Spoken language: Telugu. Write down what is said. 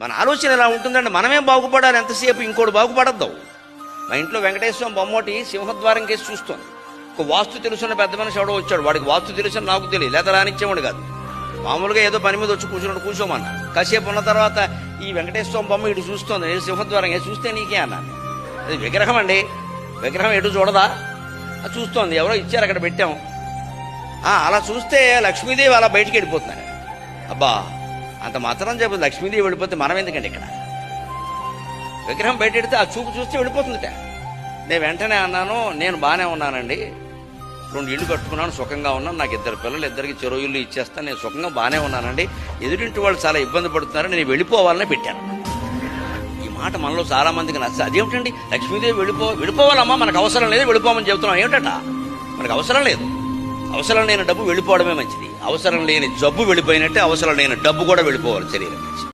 మన ఆలోచన ఎలా ఉంటుందంటే మనమే బాగుపడాలి, ఎంతసేపు ఇంకోటి బాగుపడద్దాం. మా ఇంట్లో వెంకటేశ్వరం బొమ్మటి సింహద్వారం కేసి చూస్తోంది. ఒక వాస్తు తెలుసున్న పెద్ద మనిషి ఎవడో వచ్చాడు, వాడికి వాస్తు తెలుసు నాకు తెలియదు, లేదా రానిచ్చేవాడు కాదు. మామూలుగా ఏదో పని మీద వచ్చి కూర్చోమన్నా. కాసేపు ఉన్న తర్వాత ఈ వెంకటేశ్వరం బొమ్మ ఇటు చూస్తోంది, సింహద్వారం చూస్తే నీకే అన్నాను. అది విగ్రహం అండి, విగ్రహం ఎటు చూడదా, అది చూస్తోంది, ఎవరో ఇచ్చారు అక్కడ పెట్టాం. అలా చూస్తే లక్ష్మీదేవి అలా బయటికి వెళ్ళిపోతున్నారు. అబ్బా, అంత మాత్రం చెప్పదు లక్ష్మీదేవి వెళ్ళిపోతే మనం ఎందుకంటే ఇక్కడ విగ్రహం బయట పెడితే ఆ చూపు చూస్తే వెళ్ళిపోతుందిట. నేను వెంటనే అన్నాను, నేను బాగానే ఉన్నానండి, 2 ఇళ్ళు కట్టుకున్నాను, సుఖంగా ఉన్నాను, నాకు 2 పిల్లలు, 2కి చెరో ఇల్లు ఇచ్చేస్తాను, నేను సుఖంగా బాగానే ఉన్నానండి, ఎదురింటి వాళ్ళు చాలా ఇబ్బంది పడుతున్నారు, నేను వెళ్ళిపోవాలని పెట్టాను. ఈ మాట మనలో చాలా మందికి నచ్చ. అదేమిటండి లక్ష్మీదేవి వెళ్ళిపోవాలమ్మా, మనకు అవసరం లేదు, వెళ్ళిపోమని చెబుతున్నాం. ఏమిటట, మనకు అవసరం లేదు. అవసరం లేని డబ్బు వెళ్ళిపోవడమే మంచిది. అవసరం లేని జబ్బు వెళ్ళిపోయినట్టే అవసరం లేని డబ్బు కూడా వెళ్ళిపోవాలి శరీరం నుంచి.